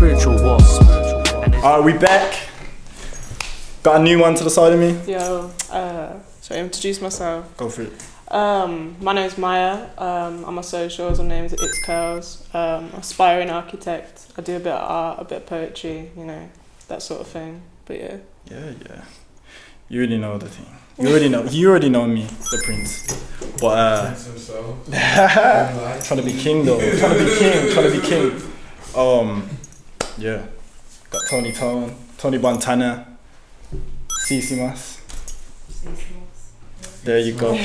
Spiritual what? Alright, we back. Got a new one to the side of me. Yo, so I introduce myself. Go for it. My name is Maya. I'm a socials. My name is It's Curls. Aspiring architect. I do a bit of art, a bit of poetry, you know, that sort of thing. But yeah. Yeah. You already know the thing. You already know me, the prince. But Prince himself. trying to be king though. Trying to be king. Yeah. Got Tony Bontana, Ceci Moss. There you go.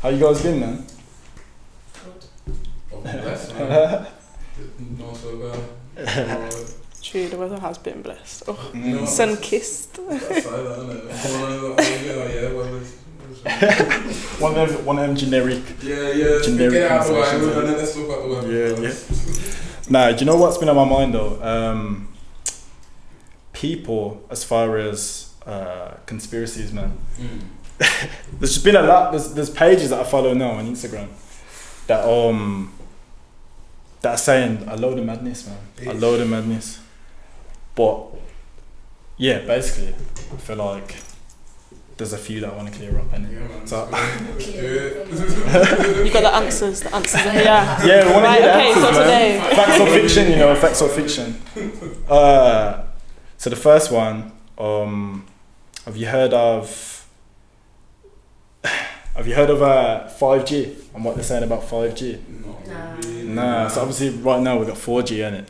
How you guys been, man? Oh, bless, man. Not so bad. True, the weather has been blessed. Oh, No, sun kissed. That's like that, isn't One of them generic. Yeah. Generic Get out of the way. conversations, And then let's talk about the weather. Yeah. Nah, do you know what's been on my mind though? People, as far as conspiracies, man. There's just been a lot. There's pages that I follow now on Instagram that are saying a load of madness, man. A load of madness. But yeah, basically, I feel like there's a few that I want to clear up, innit? Yeah, man. So, Let's do it. You got the answers. The answers are here. yeah, we want to Right, hear the okay, answers, so man. today. Facts or fiction, you know, facts or fiction. So the first one, have you heard of 5G and what they're saying about 5G? Nah, so obviously right now we've got 4G in it.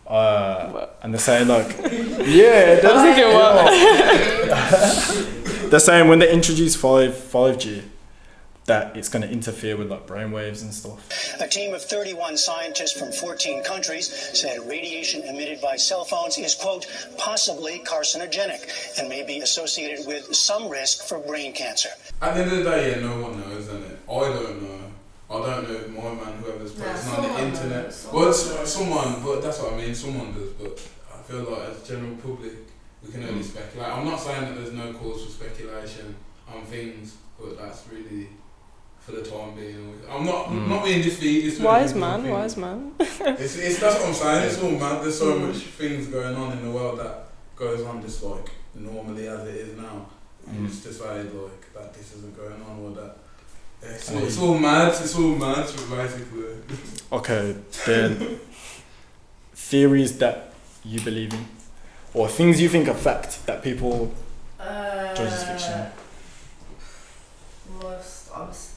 And they're saying like, yeah, they're saying when they introduce 5G, that it's going to interfere with like brainwaves and stuff. A team of 31 scientists from 14 countries said radiation emitted by cell phones is, quote, possibly carcinogenic and may be associated with some risk for brain cancer. At the end of the day, yeah, no one knows, isn't it? I don't know. I don't know my man, whoever's posting on the internet. Someone, but that's what I mean, someone does, but I feel like as general public, we can only speculate. I'm not saying that there's no cause for speculation on things, but that's really for the time being. I'm not being defeated. Wise man. It's that's what I'm saying, it's all mad. There's so much things going on in the world that goes on just like normally as it is now. You just decide like that this isn't going on or that. It's all mad, basically. Okay, then theories that you believe in, or things you think are fact that people judge as fiction.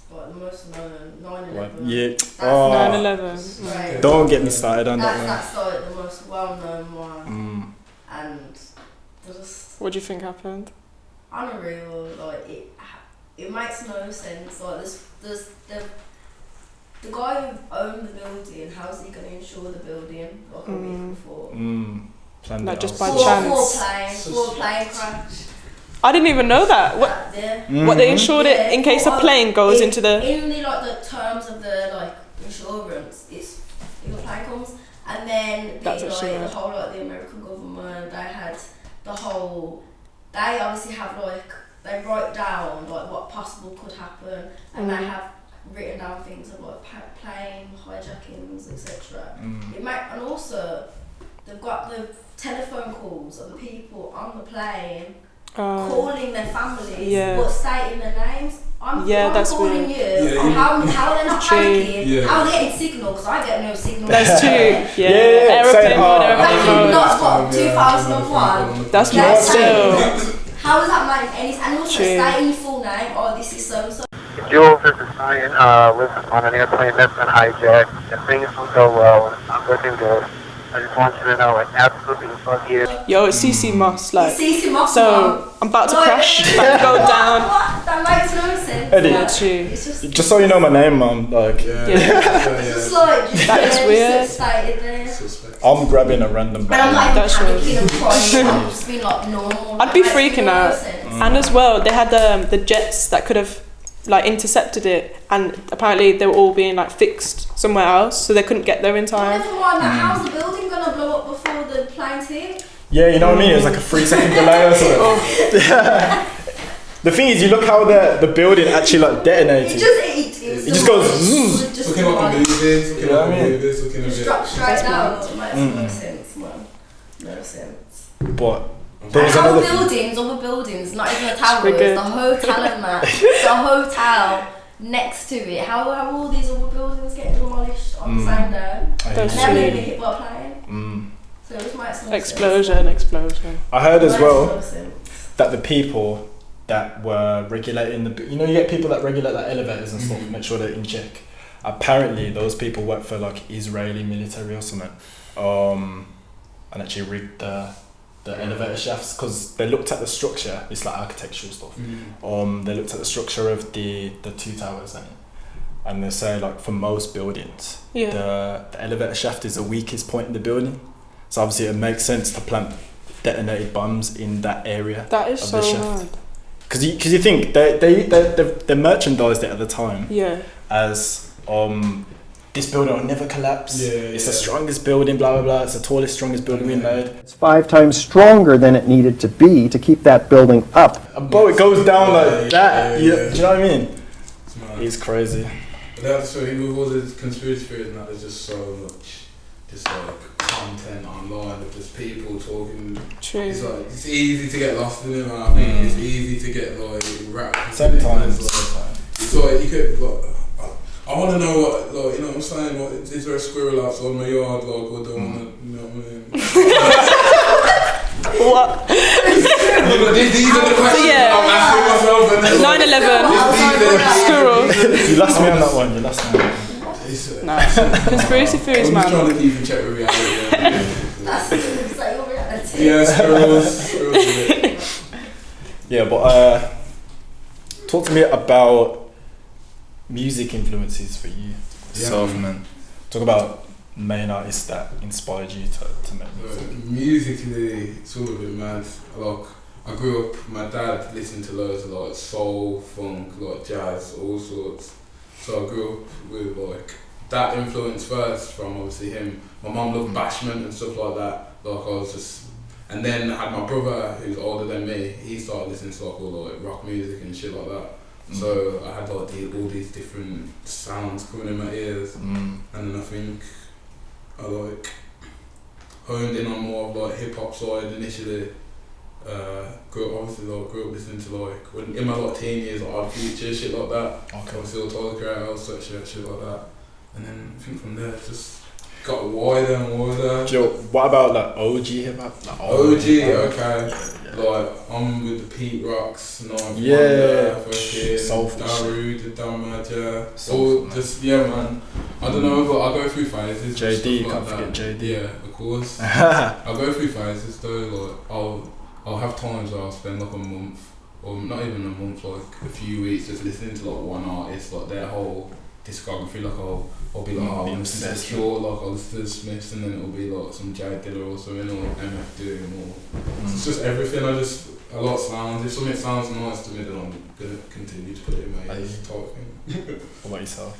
The most known, 9/11. Yeah. That's 9/11. Right. Don't get me started on that one. That's like the most well-known one. And just What do you think happened? unreal. Like it makes no sense. Like there's the guy who owned the building. How's he gonna insure the building like a week before? Planned Like it just out. by chance. Four plane crash. I didn't even know that. What they insured it in case a plane goes into the. In the terms of the insurance, it's if a plane comes, and then the whole the American government, they had the whole. They obviously have they write down what possible could happen, and they have written down things of plane hijackings, etc. And also they've got the telephone calls of the people on the plane. Calling their families, but stating their names. I'm that's calling weird. you. How they're not panicking? Yeah. How they getting signal? Because I get no signal. That's true. Aeroplane mode. Not what 2001. That's not still. How is that making any sense? And also stating your full name. Oh, this is so and so. Jules, this is Ryan. Lives on an airplane that's been hijacked. If things don't go well, I'm looking good. I just want you to know, absolutely fuck you. Yo, it's Ceci Moss, Ceci Moss. So I'm about to crash, about to go down. What? That makes no sense. Eddie, True. just so you know my name, man. Like, It's just that is weird. Stated there. I'm grabbing a random. But I'm not even That's panicking and crying. I'm just being normal. I'd be freaking out. And as well, they had the jets that could have intercepted it, and apparently they were all being fixed somewhere else, so they couldn't get there in time. Never mind that. How's the building gonna blow up before the planes hit? Yeah, you know what I mean? It was like a 3-second delay or something. The thing is, you look how the building actually like detonated. It just goes zoom. Looking like a movie, looking like a movie, looking a bit. Straight down. It makes no sense, man. No sense. But there's other buildings, not even the towers, the hotel and that. The hotel next to it. How are all these other buildings getting demolished on the same day? And they're being hit by a plane. So it makes no Explosion. I heard as well that the people that were regulating you get people that regulate like elevators and stuff, make sure they're in check. Apparently, those people work for like Israeli military or something, and actually rigged the elevator shafts because they looked at the structure. It's like architectural stuff. They looked at the structure of the two towers and they say like for most buildings, the elevator shaft is the weakest point in the building. So obviously it makes sense to plant detonated bombs in that area. That is of so the shaft. mad. Because you think they merchandised it at the time as this building will never collapse. It's the strongest building, blah blah blah. It's the tallest, strongest building we made. It's 5 times stronger than it needed to be to keep that building up. But it goes down like that. Do you know what I mean? It's crazy. But that's so with all the conspiracy theories and that, there's just so much just like content online of just people talking. True. It's like it's easy to get lost in it, man. I think it's easy to get like wrapped. Sometimes. It's like you could like. I want to know what, like, you know what I'm saying? What, is there a squirrel outside my yard, like, or do I want to, you know what I mean? What? These are the questions I'm asking myself. And 9/11. Squirrel. You lost me on that one. You lost me on that one. Nah. Conspiracy theories, man. I'm just trying to keep in check with reality. That's like your reality. Yeah, squirrels. Yeah, but talk to me about music influences for you, man. Talk about main artists that inspired you to make music. Musically, it's all a bit mad. Like, I grew up, my dad listened to loads of like soul, funk, like jazz, all sorts. So I grew up with like that influence first from obviously him. My mum loved bashment and stuff like that. Like I was just, and then I had my brother who's older than me. He started listening to like all like rock music and shit like that. So I had like all these different sounds coming in my ears, and then I think I like honed in on more of like hip hop side initially. Grew up listening to like when in my like teen years, like Odd Future, shit like that. Obviously all Tyler Creator, such shit like that, and then I think from there it just got wider and wider. Joe, what about like OG hip hop? Like OG, okay. Like I'm with the Pete Rocks, Soulful Daru, the Damaja, all just man. I don't know, but I go through phases. JD, like can't that. forget JD. Yeah, of course. I go through phases though. Like I'll have times where I'll spend like a month, or not even a month, like a few weeks, just listening to like one artist, like their whole discography. Like I'll be like, I'll listen to Cure, like I'll listen to the Smiths, and then it'll be like some Jay Dilla or something, or MF2, or it's just everything. I like sounds. If something sounds nice to me, then I'm gonna continue to put it in my ears, type thing. What about yourself?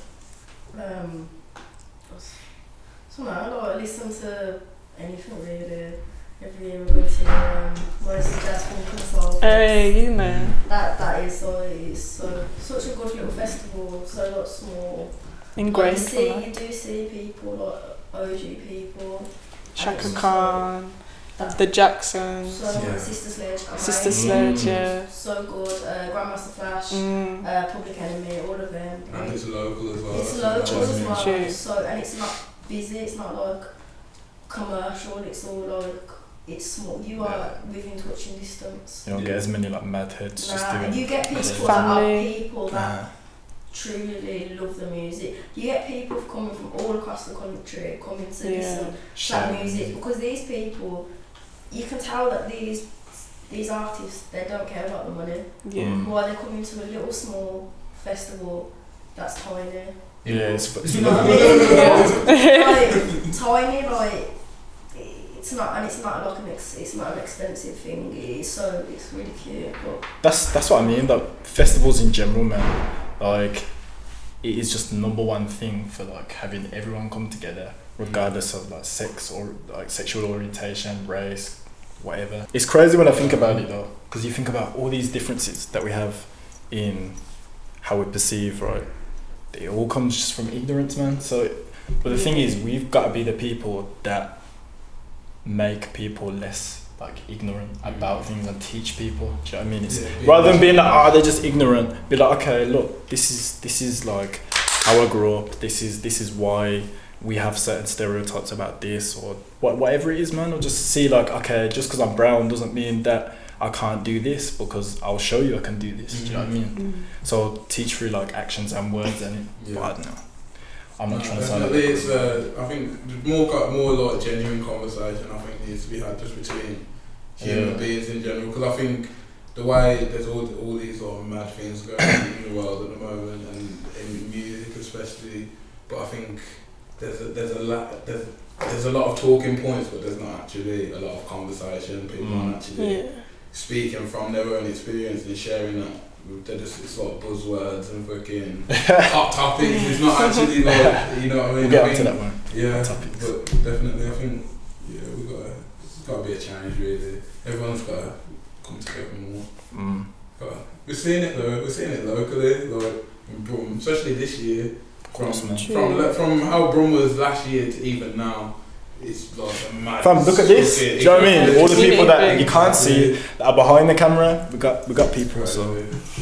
So no, I like listen to anything really. Every year we go to Morrison Jazz Funk Consult. Hey, you man. That is so such a good little festival. So lots small. Ingrained. You do see people like OG people. Shaka Khan, the Jacksons. Sister Sledge, yeah. So good. Grandmaster Flash, Public Enemy, all of them. And it's local as well. It's local as well. True. So and it's not busy. It's not like commercial. It's all like. It's small. You are within touching distance. You don't get as many like mad heads just doing. You get people that truly love the music. You get people coming from all across the country coming to listen to that music because these people, you can tell that these artists, they don't care about the money. Why they're coming to a little small festival that's tiny. Yeah, it's you know what I mean? Like, tiny, like. It's not like it's not an expensive thing. It's really cute. But that's what I mean. Like festivals in general, man. Like it is just the number one thing for like having everyone come together, regardless of like sex or like sexual orientation, race, whatever. It's crazy when I think about it though. because you think about all these differences that we have in how we perceive, right? It all comes just from ignorance, man. So, but the thing is, we've got to be the people that make people less like ignorant about things and teach people. Do you know what I mean? It's, rather than being like, they're just ignorant, be like, okay, look, this is like how I grew up. This is why we have certain stereotypes about this, or whatever it is, man. Or just see like, okay, just because I'm brown doesn't mean that I can't do this, because I'll show you I can do this. Do you know what I mean? So teach through like actions and words, and but I don't know. I'm not trying to sound like it's, I think more like genuine conversation I think needs to be had just between human beings in general, because I think the way there's all these sort of mad things going on in the world at the moment, and in music especially, but I think there's a lot of talking points, but there's not actually a lot of conversation. People aren't actually speaking from their own experience and sharing that. They're just, it's like buzzwords and fucking hot topics. It's not actually like, you know what I mean? We'll get onto that one. Yeah, but definitely I think it's got to be a change really. Everyone's got to come together more. We're seeing it though. We're seeing it locally, like in Brum, especially this year. From how Brum was last year to even now. It's like a mad. Fam, look at this. Do you know what I mean? All the people that you can't see that are behind the camera, we got people. Right, so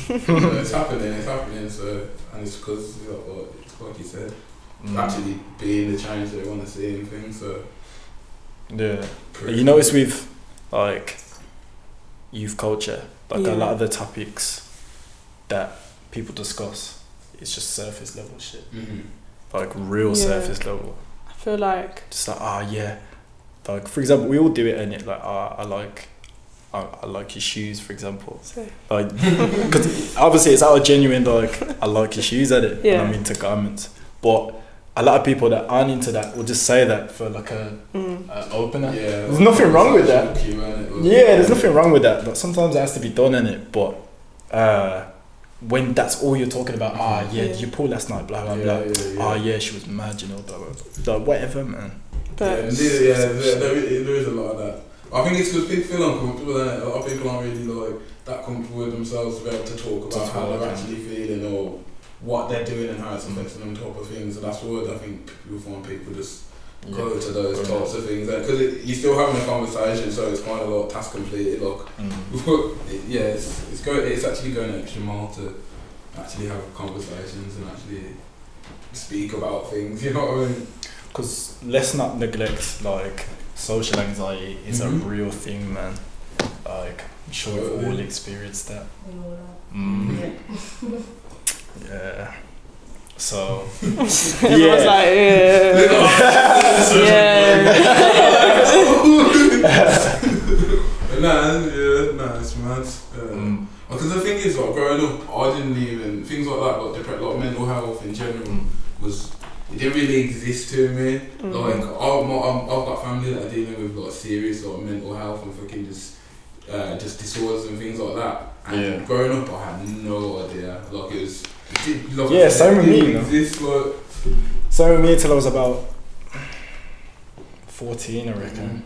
it's happening. So, and it's because like you said, actually being the change that we want to see and things. So you notice with like youth culture, like a lot of the topics that people discuss, it's just surface level shit, like real surface level. I feel like just like like for example, we all do it, and it like I like your shoes, for example, like because obviously it's out of genuine like I like your shoes at it, and I'm into garments, but a lot of people that aren't into that will just say that for like a opener. There's nothing wrong with that. There's nothing wrong with that, but sometimes it has to be done in it. But when that's all you're talking about, did you pull last night, blah blah blah, she was mad, you know, blah blah blah, whatever, man. There is a lot of that. I think it's because people feel uncomfortable, and a lot of people aren't really like that comfortable with themselves to be able to talk about how they're actually feeling or what they're doing and how it's affecting them type of things. And that's what I think people find people just go to those types of things, because you're still having a conversation, so it's kind of like task completed. Like, it's actually going an extra mile to actually have conversations and actually speak about things. You know what I mean? Because let's not neglect like social anxiety is a real thing, man. Like I'm sure we've all experienced that. So everyone's like, it's mad. Because the thing is, like growing up, I didn't even things like that, like mental health in general it didn't really exist to me. Like I've got family that are dealing with like serious like mental health and fucking just disorders and things like that. And growing up, I had no idea. Like it was. Same with me. Exist, like, same with me till I was about 14, I reckon.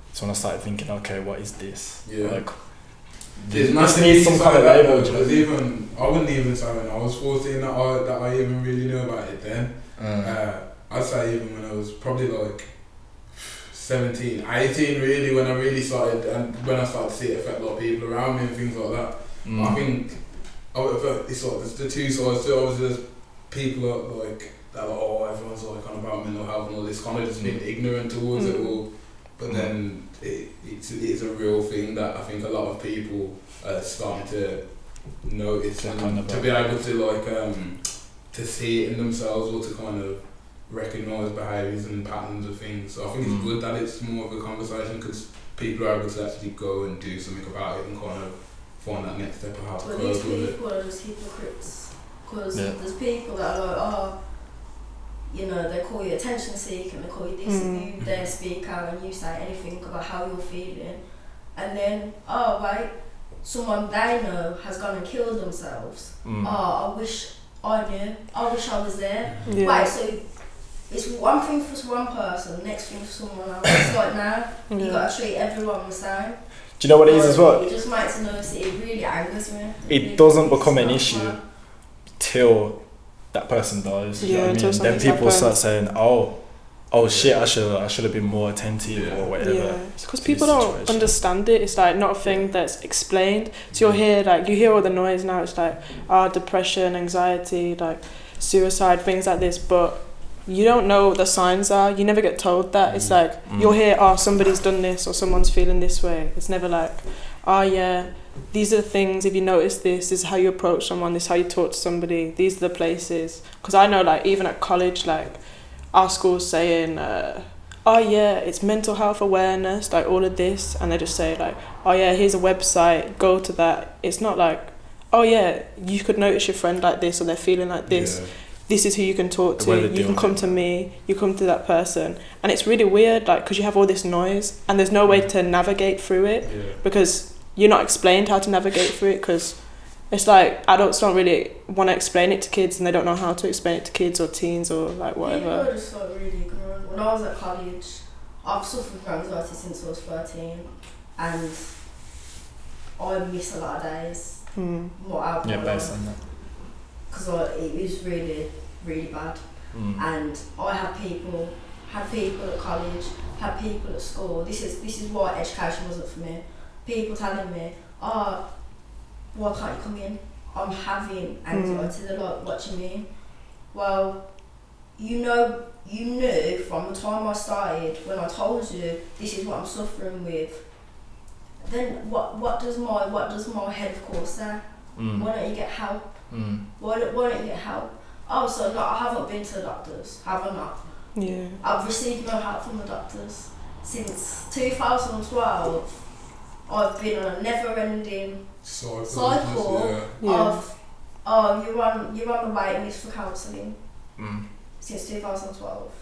That's when I started thinking, okay, what is this? Like, there's this nothing needs some kind of label. I wouldn't even say when I was 14 that I even really knew about it then. I'd say even when I was probably like 17, 18 really, when I really started, and when I started to see it affect a lot of people around me and things like that. I think it's like there's the two sides to it. Obviously there's people that everyone's like on about mental health and all this, kind of just being ignorant towards it all. But then it's a real thing that I think a lot of people are starting to notice and to be able to like to see it in themselves, or to kind of recognise behaviours and patterns of things. So I think it's good that it's more of a conversation, because people are able to actually go and do something about it and kind of find that next step of how to cope with it. These people are just hypocrites, because there's people that are like, they call you attention seeking, they call you this, and you dare speak out and you say anything about how you're feeling, and then someone they know has gone and killed themselves. I wish I knew, I wish I was there. Wait, so it's one thing for one person, next thing for someone else. It's like now, you gotta treat everyone the same. Do you know what it is as well? It just makes me nervous. It really angers me. It doesn't become an issue till that person dies. You know what I mean? Then people start saying, oh shit, I should have been more attentive or whatever. Yeah, because people don't understand it. It's like not a thing that's explained. So you'll hear you hear all the noise now. It's like depression, anxiety, like suicide, things like this. But you don't know what the signs are. You never get told that. It's like you'll hear, somebody's done this or someone's feeling this way. It's never like, yeah, these are the things. If you notice this is how you approach someone. This is how you talk to somebody. These are the places. Because I know, like even at college, like our school's saying, it's mental health awareness, like all of this, and they just say like, here's a website, go to that. It's not like, you could notice your friend like this or they're feeling like this. Yeah. This is who you can talk to. You can come to me. You come to that person, and it's really weird, like because you have all this noise and there's no way to navigate through it because you're not explained how to navigate through it because. It's like adults don't really want to explain it to kids and they don't know how to explain it to kids or teens or like whatever. People are just like really ignorant. When I was at college, I've suffered from anxiety since I was 13 and I miss a lot of days. Based on that. Because it was really, really bad. And I had people at college, had people at school. This is why education wasn't for me. People telling me, why can't you come in? I'm having anxiety. They're like, what do you mean? Well, you knew from the time I started when I told you this is what I'm suffering with. Then what does my head of course say? Why don't you get help? Why don't you get help? Oh, so no, I haven't been to the doctors, have I not? Yeah. I've received no help from the doctors since 2012. I've been on a never-ending cycle of you're on the waiting list for counselling since 2012.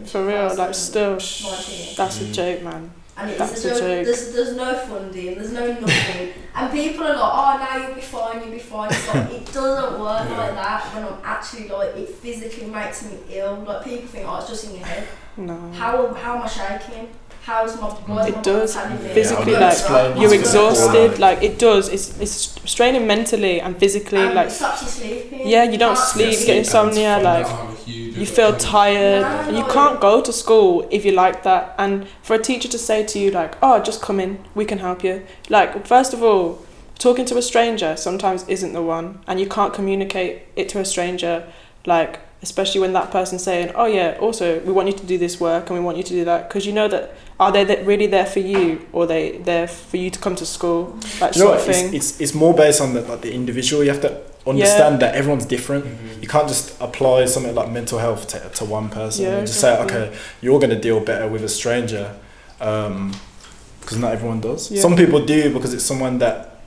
For real, like still, that's a joke, man. And that's a joke. There's no funding, there's no nothing, and people are like, now you'll be fine. It's like, it doesn't work like that. When I'm actually like, it physically makes me ill. Like people think, it's just in your head. No. How am I shaking? How's my it does physically, like you're exhausted, like it does. It's straining mentally and physically, and like it stops you sleeping. Yeah, you don't sleep, you get insomnia, like you feel tired, and you can't go to school if you like that. And for a teacher to say to you like, just come in, we can help you. Like first of all, talking to a stranger sometimes isn't the one, and you can't communicate it to a stranger, like especially when that person's saying, also we want you to do this work and we want you to do that, because you know that are they really there for you or are they there for you to come to school, that sort of thing. It's more based on the individual. You have to understand that everyone's different. You can't just apply something like mental health to one person and just say, okay, you're going to deal better with a stranger, because not everyone does. Some people do because it's someone that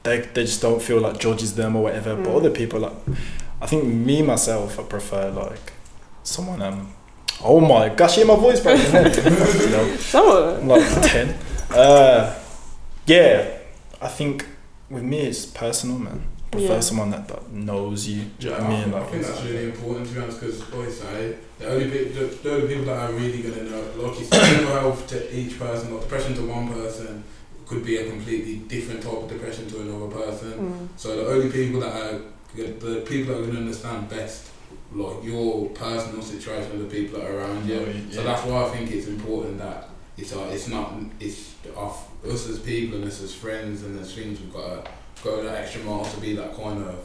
they just don't feel like judges them or whatever, but other people, like I think myself, I prefer like someone oh my gosh, hear my voice breaking. I'm like 10. I think with me it's personal, man. I prefer someone that knows you. Do you know what I mean? I think that's really important, to be honest, because like I say, the only people that are really going to know, like you said, mental health to each person, like depression to one person could be a completely different type of depression to another person. So the only people that are going to understand best like your personal situation of the people that are around you. So that's why I think it's important that it's us as people and us as friends and as things, we've got to go that extra mile to be that kind of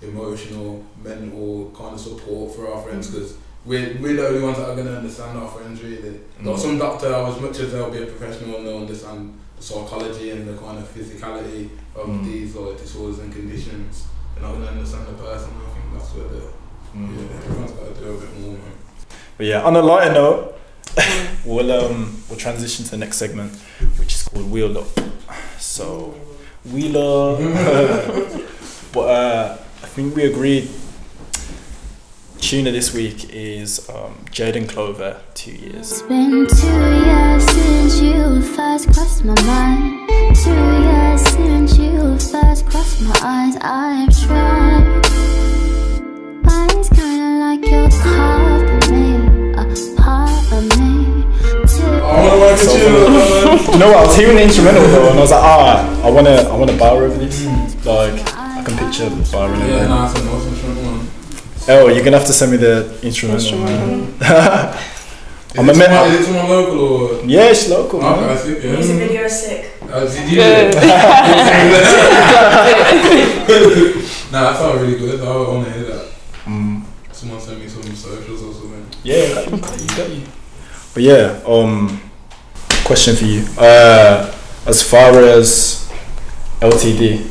emotional, mental kind of support for our friends, because we're the only ones that are going to understand our friends really. Like some doctor, as much as they'll be a professional and they'll understand the psychology and the kind of physicality of these like disorders and conditions, they're not going to understand the person. I think that's where everyone's got to do a bit more. But yeah, on a lighter note, we'll transition to the next segment, which is called Wheel Up. So Wheel Up, but I think we agreed. Tuna this week is Jaden Clover, 2 years. It's been 2 years since you first crossed my mind. 2 years since you first crossed my eyes. I've tried. Mine's kinda like you're part of me, a part of me. I wanna work with you. you know what? I was hearing the instrumental though, and I was like, I wanna bar over this. Like, I can picture barring over. Yeah, no, it's a nice instrumental one. Oh, you're gonna have to send me the instrumental. Man. Is it someone local or? Yeah, it's local. Okay, I see. Yeah. Music video is sick. Did you? Nah, that sounds really good. I want to hear that. Someone send me some socials or something. Yeah, got you. But yeah, question for you. As far as LTD,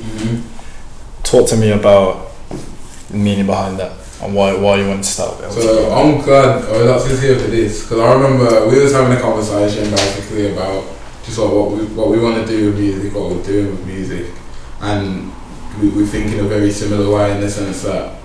talk to me about the meaning behind that and why you want to start with LTD. So I'm glad Alexi's here for this, because I remember we was having a conversation basically about just like what we want to do with music, what we're doing with music, and we're thinking a very similar way in the sense that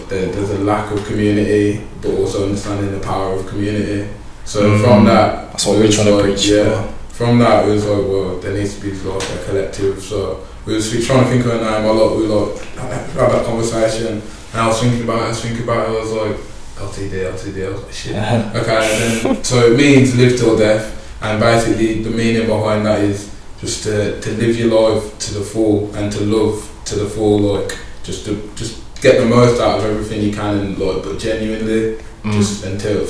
there's a lack of community, but also understanding the power of community. So from that, that's what we're trying to preach. Yeah. From that, it was like, well, there needs to be like a collective. So we was trying to think of a name a lot. We had that conversation, and I was thinking about it. I was like, LTD. I was like, shit. Okay, and then so it means live till death, and basically the meaning behind that is just to live your life to the full and to love to the full, like just get the most out of everything you can, and like, but genuinely, just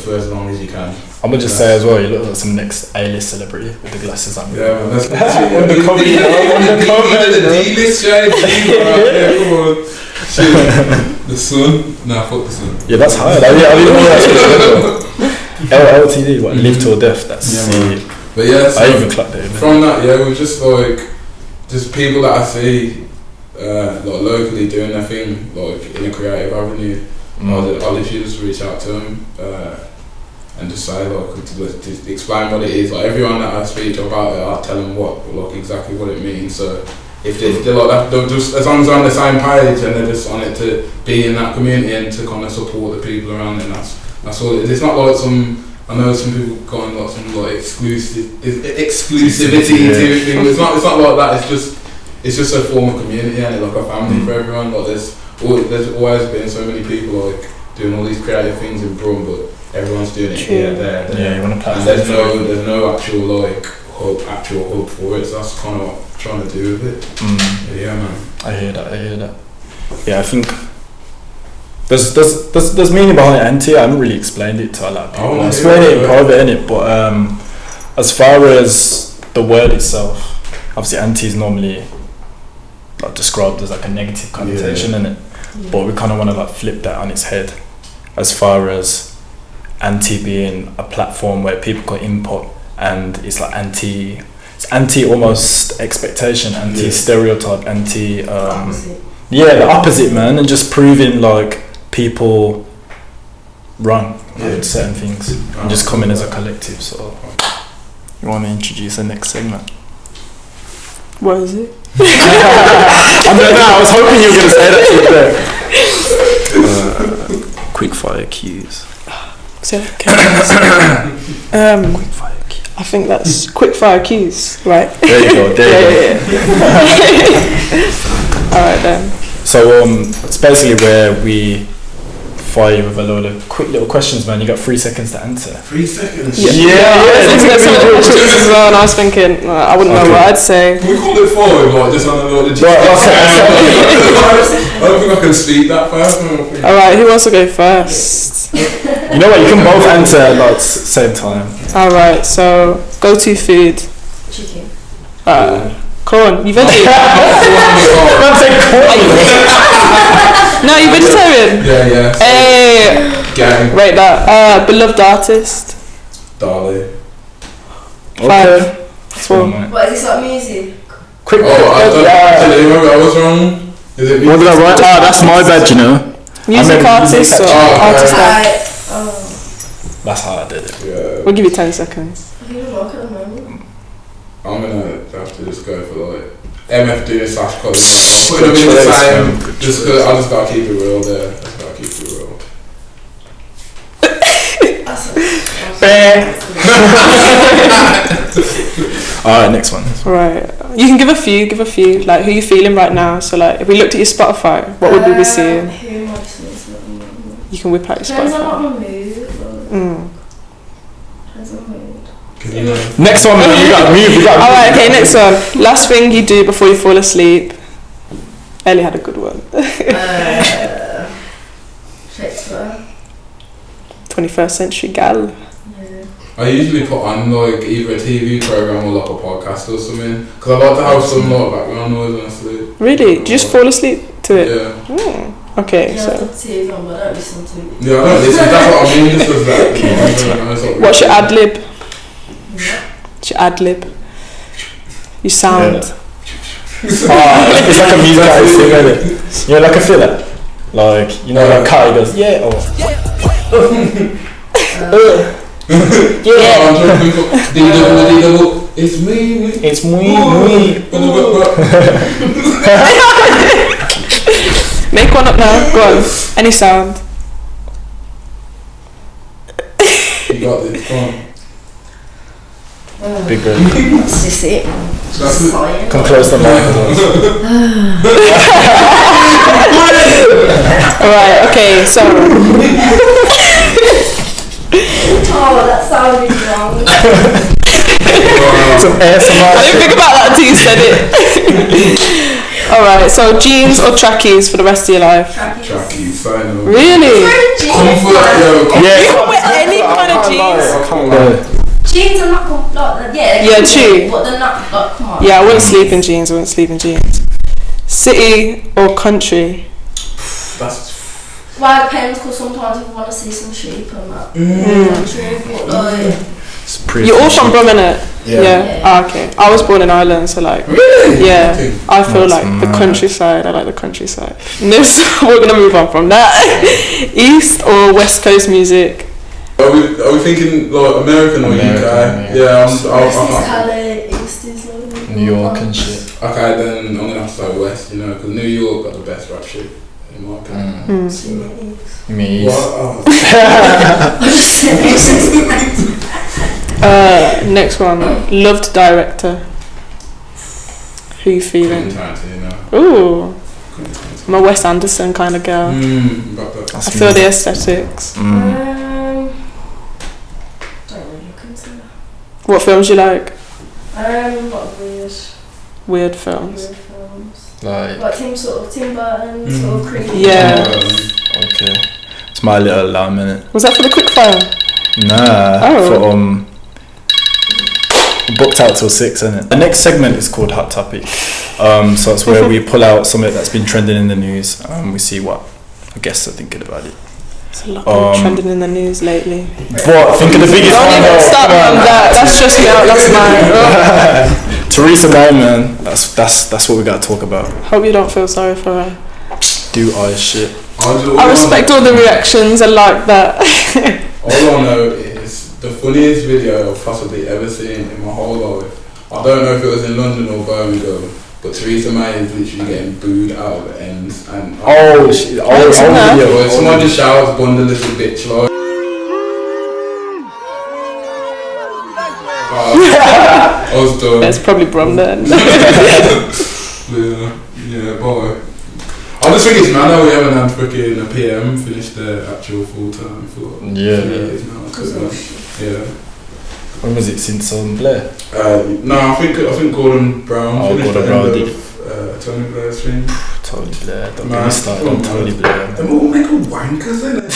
for as long as you can. I'm gonna just say as well, you look like some next A-list celebrity with the glasses on. Yeah, man, that's on the cover, the D-list shade. Yeah, come on. Shit. The sun? Nah, fuck the sun. Yeah, that's hard. I didn't know that. LTD, what? Live till death. That's sick. But yeah, so I even clapped it. From that, yeah, we're just like people that I see like locally doing their thing, like in a creative avenue. I'll literally just reach out to them and just say, like, to explain what it is. Like, everyone that I speak to about it, I'll tell them exactly what it means. So if they're like that, they'll just, as long as they're on the same page and they're just on it to be in that community and to kind of support the people around them, that's all it is. It's not like I know some people got on like some like exclusivity to thing. It's not like that. It's just a form of community and like a family for everyone. Like there's always been so many people like doing all these creative things in Brum, but everyone's doing it here, there. Yeah, you want to and there's no actual like hub for it. So that's kind of what I'm trying to do with it. Yeah, man. I hear that. Yeah, I think there's meaning behind it, and I haven't really explained it to a lot of people. I explained it in private, innit? But as far as the word itself, obviously anti is normally like described as like a negative connotation, innit? But we kind of want to like flip that on its head, as far as anti being a platform where people can input, and it's like anti almost expectation, anti stereotype, anti the opposite, man, and just proving like people wrong with certain things and just coming as a collective. So you want to introduce the next segment? What is it? I don't know, I was hoping you were going to say that. Quick fire cues. Quick fire cues. I think that's quick fire cues, right? There you go. Alright then. So it's basically where we fire you with a load of quick little questions, man. You got 3 seconds to answer. 3 seconds? Yeah. And I was thinking, I wouldn't know what I'd say. Can we call it 5, like just on the little I don't think I can speak that fast. Alright, who wants to go first? You know what, you can both answer at like same time. Alright, so go-to food. Chicken. Corn. You vegetarian? No, you vegetarian? Yeah. Hey. Gang. Rate that. Beloved artist. Dali. 5. 4. What is this, like music? Quick. I was wrong. Is it music? What did I write? That's my bad, you know. Music artist or artist? That's how I did it. Yeah. We'll give you 10 seconds. I don't know at the moment. I'm gonna have to just go for like MF2 / college. I'll put them in the same. Just cause I just gotta keep it real there. Alright, next one. Right. You can give a few, like who you feeling right now. So like if we looked at your Spotify, what would we be seeing? Who am I listening to at the moment? You can whip out your Depends Spotify. on my mood. Depends on my mood. Next one, man. You got to move. Alright, okay, next one. Last thing you do before you fall asleep. Ellie had a good one. Shakespeare. 21st century gal. Yeah. I usually put on like either a TV program or like a podcast or something because I like to have some like background noise when I sleep. Really? Do you just fall asleep to it? Yeah. Okay, Yeah, so. I put TV on, but I don't listen to it. Yeah, I don't listen. That's what I mean. This is that. What's your ad lib? What's your ad lib? You sound. It's like a music artist thing, isn't it? You know, like a filler. Like, you know, like Kai goes, yeah, or. Yeah. I'm trying to think of it's me. It's me. Make one up now. Go on. Any sound. You got this. Come on. Big girl. That's just it. Come close to the mic. Alright, okay, so. Oh, that sounded wrong. Some ASMR. I didn't think about that until you said it. Alright, so jeans or trackies for the rest of your life? Trackies, final. Really? Comfort, yo. You can wear any kind of jeans. Jeans are not like Yeah, true. But they're not like, come on. Yeah, I wouldn't sleep in jeans. City or country? That's. Well, it depends because sometimes if you want to see some sheep and that. Country, but like. You're all from Brum, innit? Yeah. Ah, okay. I was born in Ireland, so like. Really? Yeah. I feel That's like the mad. countryside. I like the countryside. We're gonna move on from that. East or West Coast music? Are we thinking like American or UK? American, Yeah, West is Cali, East is like New York and shit. Okay, then I'm gonna have to say West, you know, because New York got the best rap shit in my opinion. So, Me. what? Next one. Loved director. Who you feeling? Tarantino. Ooh. I'm a Wes Anderson kind of girl. But I feel the aesthetics. don't really look into that. What films you like? What Weird films. weird films. Like. Tim Burton, sort of creepy. Yeah. Okay. It's my little lamb, innit? Was that for the quickfire? Nah. Oh. For booked out till 6, innit? The next segment is called Hot Topic. So it's where we pull out something that's been trending in the news. We see what our guests are thinking about it. There's a lot been trending in the news lately. But think of the biggest Don't one. even start me on that. That's just me out. That's mine. Theresa May, man. That's what we gotta talk about. Hope you don't feel sorry for her. Do I shit. I respect all the reactions. I like that. All I know is the funniest video I've possibly ever seen in my whole life. I don't know if it was in London or Birmingham, but Theresa May is literally getting booed out of the ends. And Shit. video. Someone just shouts, "Bunda little bitch!" Like. I was done. That's probably Brum then. Yeah, boy. I just think it's mad how we haven't had freaking a PM finish their actual full time for 3 years now. Yeah. When was it since Blair? No, I think Gordon Brown finished Gordon the Brown end did. of Tony Blair's thing. Tony Blair. Don't get Man, me started on Tony Blair. Them all make a wankers, innit?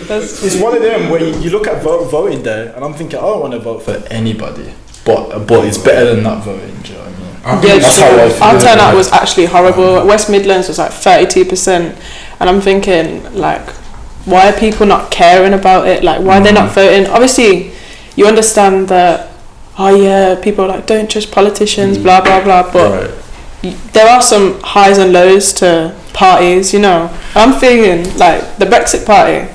It's one of them where you look at voting day, and I'm thinking I don't want to vote for anybody, but it's better than not voting. Do you know what I mean? Yeah, That's how I feel. our turnout was actually horrible. West Midlands was like 32%, and I'm thinking like, why are people not caring about it? Like, why are they not voting? Obviously, you understand that. Oh yeah, people are like, don't judge politicians, blah blah blah. But there are some highs and lows to parties, you know. And I'm feeling like the Brexit party.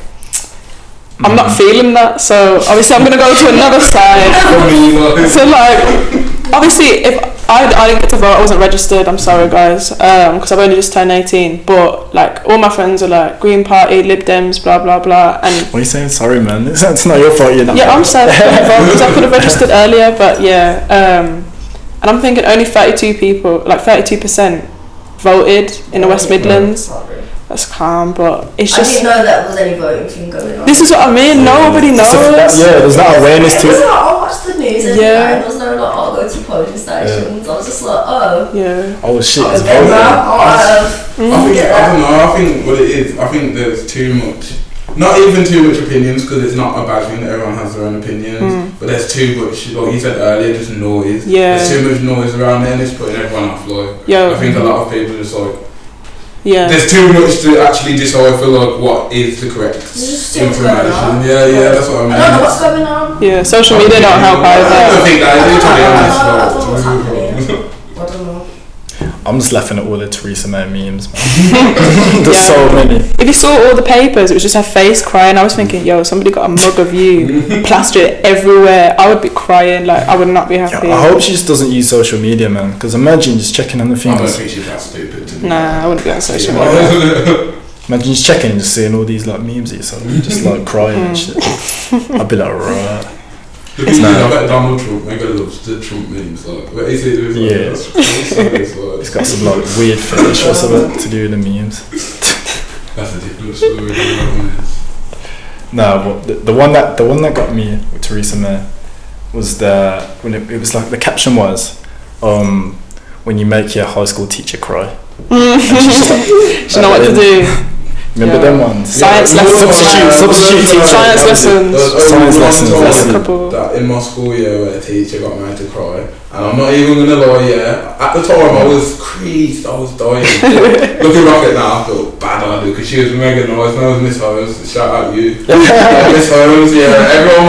I'm not feeling that, so obviously I'm gonna go to another side. So like, obviously, if I didn't get to vote, I wasn't registered. I'm sorry, guys, because I've only just turned 18. But like, all my friends are like Green Party, Lib Dems, blah blah blah. And what are you saying? Sorry, man. It's not your fault. You're not. yeah, I'm sad because I could have registered earlier. But yeah, and I'm thinking only 32%, voted in the West Midlands. That's calm, but it's I just. didn't know that was any voting thing going on. This is what I mean. Nobody knows. There's not awareness to It was it. like, I watched the news every Yeah. day. There was no like, I'll go to polling stations. I was just like, oh. Yeah. Oh shit, I it's remember. voting. I don't know. I think what it is. I think there's too much. Not even too much opinions, because it's not a bad thing that everyone has their own opinions. But there's too much, like you said earlier, just noise. Yeah. There's too much noise around there, and it's putting everyone off. Like, Yeah. I think a lot of people just like. Yeah. There's too much to actually decide for like what is the correct Just see what's going information. on. Yeah, that's what I mean. I don't know what's going on. Yeah. Social media don't help I don't either. think that is, to be honest. I like, don't know what's to be happening. honest. I don't know. I'm just laughing at all the Theresa May memes, man. There's Yeah. so many. If you saw all the papers, it was just her face crying. I was thinking, yo, somebody got a mug of you, plastered it everywhere. I would be crying. Like, I would not be happy. I hope she just doesn't use social media, man. Because imagine just checking on the I don't things. think she's that stupid. To be Nah, I wouldn't be on social media. Imagine just checking and just seeing all these like memes of yourself, just like crying and shit. I'd be like, right. The thing is, I bet Donald Trump, maybe loves the Trump memes. Like, what is it? Yeah. It's got some like weird fetish or something to do with the memes. That's a different story. No, but the one that got me with Theresa May was when it was like the caption was, when you make your high school teacher cry. And she's like, She know what to do. Remember them ones? Science lessons. Substitute teacher. Science lessons. Science lessons. That's a couple. That in my school year where a teacher got made to cry, and I'm not even gonna lie, at the time I was creased, I was dying. Looking back at that, I feel bad I do, because she was mega nice. And I was Miss Holmes, shout out you. Miss Holmes, yeah. Everyone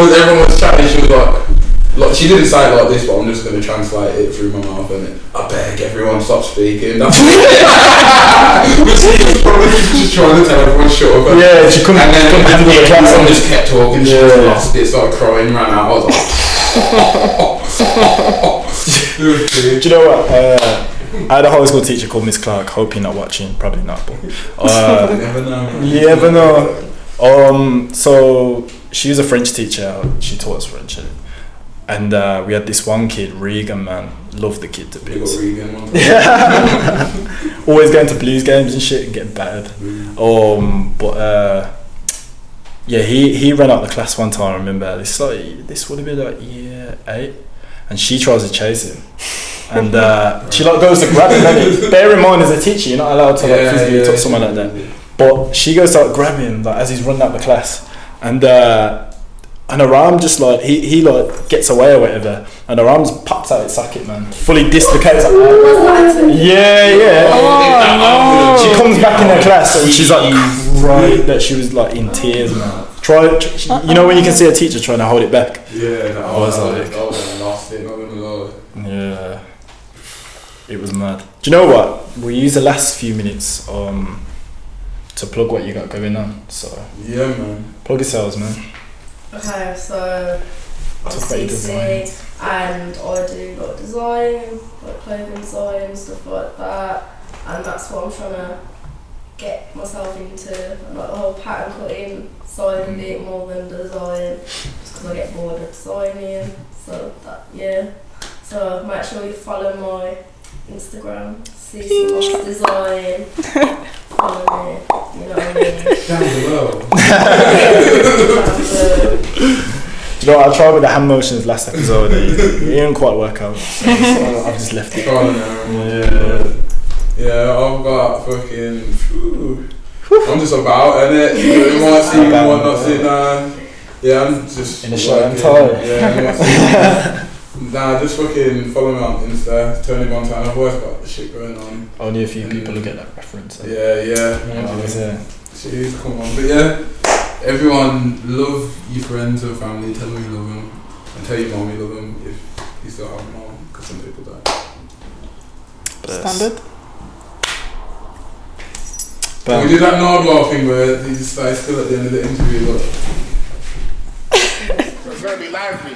was chatting. She was like, she didn't say it like this, but I'm just gonna translate it through my mouth. And I beg everyone stop speaking. That's but she was probably just trying to tell everyone shut up. Yeah, she couldn't. And then the class everyone just kept talking. She just lost it, started crying, ran out. I was like, do you know what? I had a high school teacher called Miss Clark. Hope you're not watching. Probably not, but never know. you never know. So she was a French teacher. She taught us French, and we had this one kid, Regan. Man, loved the kid to bits. Always going to blues games and shit and getting battered. Yeah, he ran out the class one time. I remember this would have been like year 8, and she tries to chase him, and she like goes to grab him. And bear in mind, as a teacher, you're not allowed to like physically touch someone like that. But she goes to like grab him like as he's running out the class, and her arm just like he like gets away or whatever, and her arms pops out its socket, man, fully dislocates. Yeah. Oh, no. She comes back in her class and she's like crying that she was like in tears, man. You know when you can see a teacher trying to hold it back. Yeah, I was like, lost it. Not gonna lie. yeah, it was mad. Do you know what? We'll use the last few minutes to plug what you got going on. So yeah, man. plug yourselves, man. Okay, so I'm Talk about your Ceci, and I do like design, like clothing design, stuff like that, and that's what I'm trying to get myself into, like the whole pattern cutting side of it more than design, just because I get bored of designing. So that, yeah. So make sure you follow my Instagram, Ceci Moss Design. Follow me, you know what I mean? Down below. Do you know what? I tried with the hand motions last episode. It didn't quite work out. So I've just left it. Yeah, I've got fucking. I'm just about, innit? You might see, you might not see, nah. Yeah, I'm just. In a shirt and tie. Yeah, you might see. Nah, just fucking follow me on Insta, Tony Bontana. I've always got shit going on. Only a few people will get that reference. Yeah. Jeez, come on. But yeah, everyone, love your friends or family. Tell them you love them. And tell your mom you love them if you still have a mom, because some people don't. Standard. We do that Nardwar thing where he just stays still at the end of the interview. Look. It's gonna be lively.